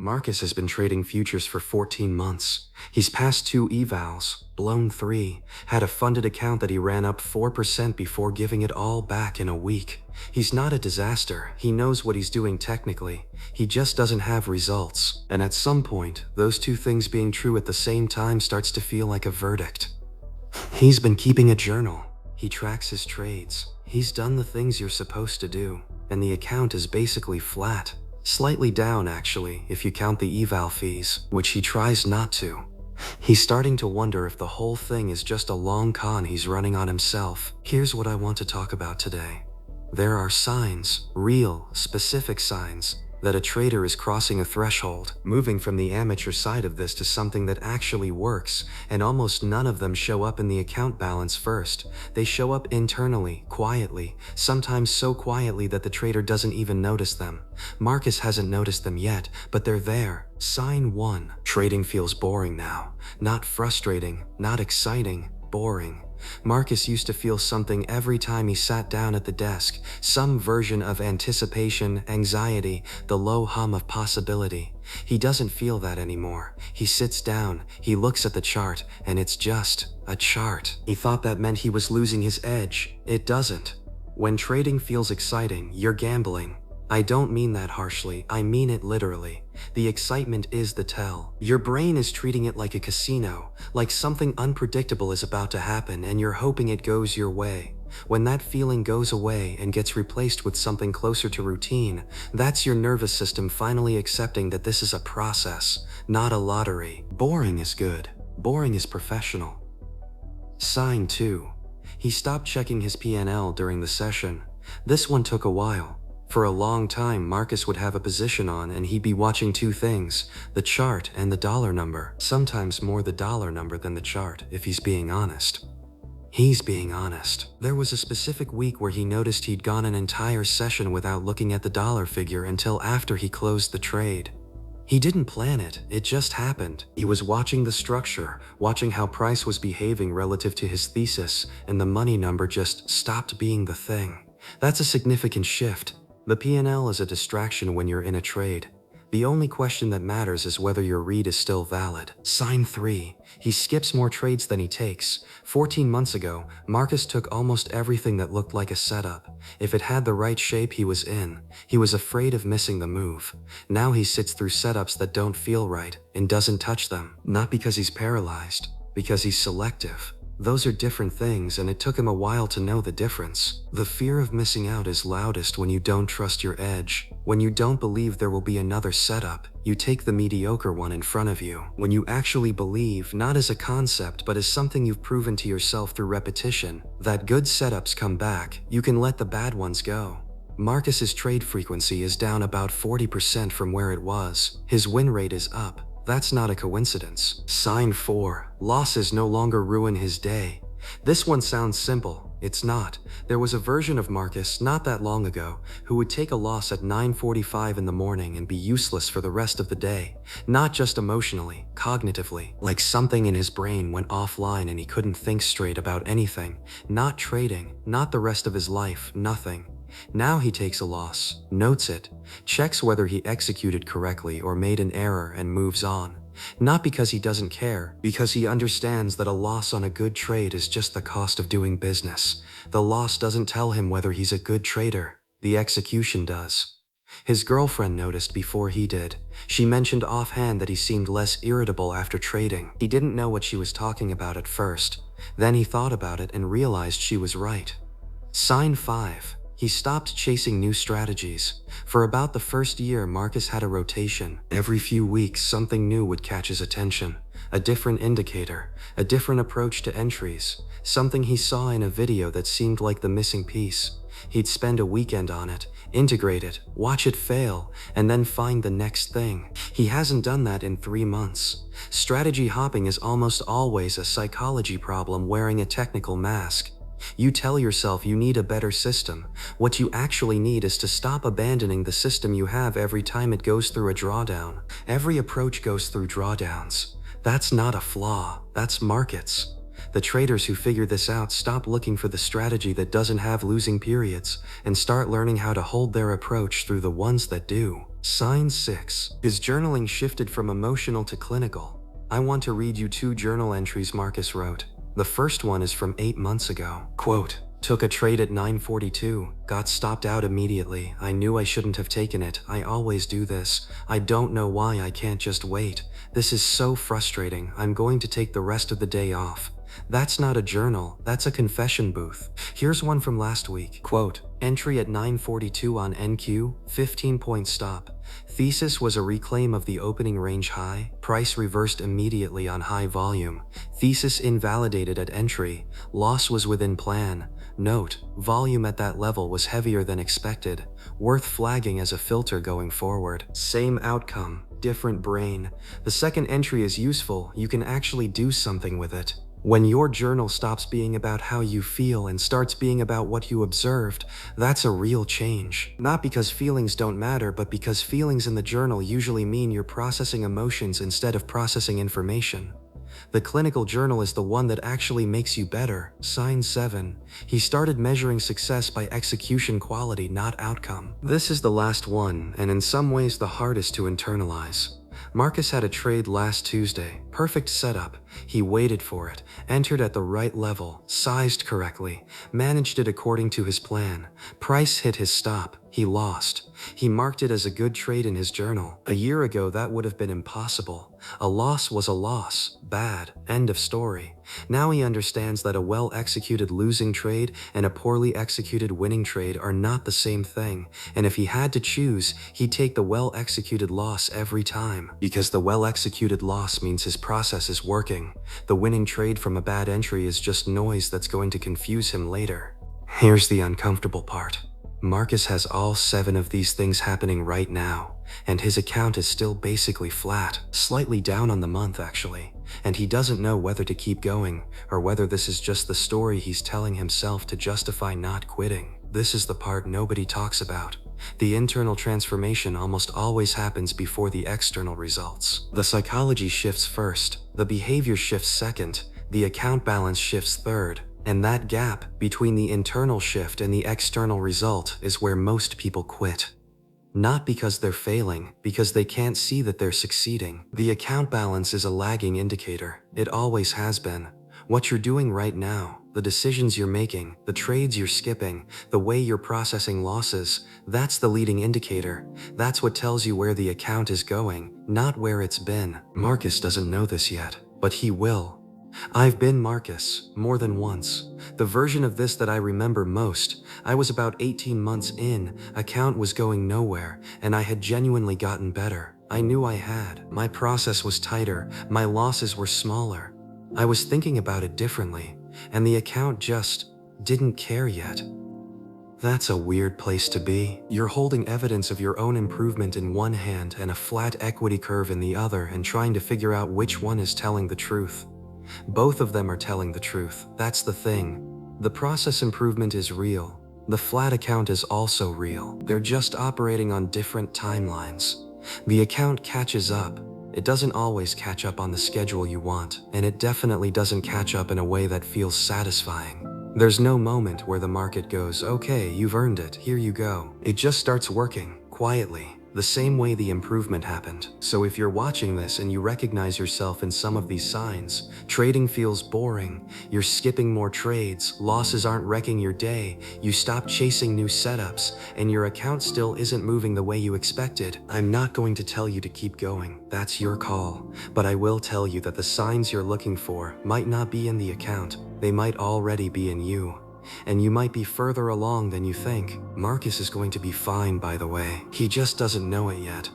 Marcus has been trading futures for 14 months. He's passed 2 evals, blown 3, had a funded account that he ran up 4% before giving it all back in a week. He's not a disaster. He knows what he's doing technically. He just doesn't have results. And at some point, those two things being true at the same time starts to feel like a verdict. He's been keeping a journal. He tracks his trades. He's done the things you're supposed to do. And the account is basically flat. Slightly down, actually, if you count the eval fees, which he tries not to. He's starting to wonder if the whole thing is just a long con he's running on himself. Here's what I want to talk about today. There are signs, real, specific signs, that a trader is crossing a threshold, moving from the amateur side of this to something that actually works, and almost none of them show up in the account balance first. They show up internally, quietly, sometimes so quietly that the trader doesn't even notice them. Marcus hasn't noticed them yet, but they're there. Sign 1. Trading feels boring now. Not frustrating, not exciting, boring. Marcus used to feel something every time he sat down at the desk, some version of anticipation, anxiety, the low hum of possibility. He doesn't feel that anymore. He sits down, he looks at the chart, and it's just a chart. He thought that meant he was losing his edge. It doesn't. When trading feels exciting, you're gambling. I don't mean that harshly, I mean it literally. The excitement is the tell. Your brain is treating it like a casino, like something unpredictable is about to happen and you're hoping it goes your way. When that feeling goes away and gets replaced with something closer to routine, that's your nervous system finally accepting that this is a process, not a lottery. Boring is good. Boring is professional. Sign 2. He stopped checking his P&L during the session. This one took a while. For a long time, Marcus would have a position on and he'd be watching two things, the chart and the dollar number. Sometimes more the dollar number than the chart, if he's being honest. He's being honest. There was a specific week where he noticed he'd gone an entire session without looking at the dollar figure until after he closed the trade. He didn't plan it, it just happened. He was watching the structure, watching how price was behaving relative to his thesis, and the money number just stopped being the thing. That's a significant shift. The P&L is a distraction when you're in a trade. The only question that matters is whether your read is still valid. Sign 3. He skips more trades than he takes. 14 months ago, Marcus took almost everything that looked like a setup. If it had the right shape, he was in. He was afraid of missing the move. Now he sits through setups that don't feel right and doesn't touch them. Not because he's paralyzed, because he's selective. Those are different things, and it took him a while to know the difference. The fear of missing out is loudest when you don't trust your edge. When you don't believe there will be another setup, you take the mediocre one in front of you. When you actually believe, not as a concept, but as something you've proven to yourself through repetition, that good setups come back, you can let the bad ones go. Marcus's trade frequency is down about 40% from where it was. His win rate is up. That's not a coincidence. Sign 4. Losses no longer ruin his day. This one sounds simple. It's not. There was a version of Marcus not that long ago who would take a loss at 9:45 in the morning and be useless for the rest of the day. Not just emotionally, cognitively. Like something in his brain went offline and he couldn't think straight about anything. Not trading, not the rest of his life, nothing. Now he takes a loss, notes it, checks whether he executed correctly or made an error and moves on. Not because he doesn't care, because he understands that a loss on a good trade is just the cost of doing business. The loss doesn't tell him whether he's a good trader. The execution does. His girlfriend noticed before he did. She mentioned offhand that he seemed less irritable after trading. He didn't know what she was talking about at first. Then he thought about it and realized she was right. Sign 5. He stopped chasing new strategies. For about the first year, Marcus had a rotation. Every few weeks, something new would catch his attention. A different indicator, a different approach to entries, something he saw in a video that seemed like the missing piece. He'd spend a weekend on it, integrate it, watch it fail, and then find the next thing. He hasn't done that in 3 months. Strategy hopping is almost always a psychology problem wearing a technical mask. You tell yourself you need a better system. What you actually need is to stop abandoning the system you have every time it goes through a drawdown. Every approach goes through drawdowns. That's not a flaw, that's markets. The traders who figure this out stop looking for the strategy that doesn't have losing periods and start learning how to hold their approach through the ones that do. Sign 6. His journaling shifted from emotional to clinical. I want to read you 2 journal entries Marcus wrote. The first one is from 8 months ago. Quote, "Took a trade at 9:42, got stopped out immediately. I knew I shouldn't have taken it. I always do this. I don't know why I can't just wait. This is so frustrating. I'm going to take the rest of the day off." That's not a journal, that's a confession booth. Here's one from last week. Quote, "Entry at 9:42 on NQ, 15-point stop. Thesis was a reclaim of the opening range high. Price reversed immediately on high volume. Thesis invalidated at entry. Loss was within plan. Note, volume at that level was heavier than expected. Worth flagging as a filter going forward." Same outcome, different brain. The second entry is useful. You can actually do something with it. When your journal stops being about how you feel and starts being about what you observed, that's a real change. Not because feelings don't matter, but because feelings in the journal usually mean you're processing emotions instead of processing information. The clinical journal is the one that actually makes you better. Sign 7. He started measuring success by execution quality, not outcome. This is the last one, and in some ways the hardest to internalize. Marcus had a trade last Tuesday. Perfect setup. He waited for it, entered at the right level, sized correctly, managed it according to his plan. Price hit his stop. He lost. He marked it as a good trade in his journal. A year ago, that would have been impossible. A loss was a loss. Bad. End of story. Now he understands that a well-executed losing trade and a poorly executed winning trade are not the same thing, and if he had to choose, he'd take the well-executed loss every time. Because the well-executed loss means his process is working. The winning trade from a bad entry is just noise that's going to confuse him later. Here's the uncomfortable part. Marcus has all 7 of these things happening right now, and his account is still basically flat, slightly down on the month actually, and he doesn't know whether to keep going or whether this is just the story he's telling himself to justify not quitting. This is the part nobody talks about. The internal transformation almost always happens before the external results. The psychology shifts first, the behavior shifts second, the account balance shifts third. And that gap between the internal shift and the external result is where most people quit. Not because they're failing, because they can't see that they're succeeding. The account balance is a lagging indicator. It always has been. What you're doing right now, the decisions you're making, the trades you're skipping, the way you're processing losses, that's the leading indicator. That's what tells you where the account is going, not where it's been. Marcus doesn't know this yet, but he will. I've been Marcus, more than once. The version of this that I remember most, I was about 18 months in, account was going nowhere, and I had genuinely gotten better. I knew I had. My process was tighter, my losses were smaller. I was thinking about it differently, and the account just didn't care yet. That's a weird place to be. You're holding evidence of your own improvement in one hand and a flat equity curve in the other and trying to figure out which one is telling the truth. Both of them are telling the truth. That's the thing. The process improvement is real. The flat account is also real. They're just operating on different timelines. The account catches up. It doesn't always catch up on the schedule you want, and it definitely doesn't catch up in a way that feels satisfying. There's no moment where the market goes, "Okay, you've earned it, here you go." It just starts working, quietly. The same way the improvement happened. So if you're watching this and you recognize yourself in some of these signs, trading feels boring, you're skipping more trades, losses aren't wrecking your day, you stop chasing new setups, and your account still isn't moving the way you expected, I'm not going to tell you to keep going. That's your call. But I will tell you that the signs you're looking for might not be in the account. They might already be in you. And you might be further along than you think. Marcus is going to be fine, by the way. He just doesn't know it yet.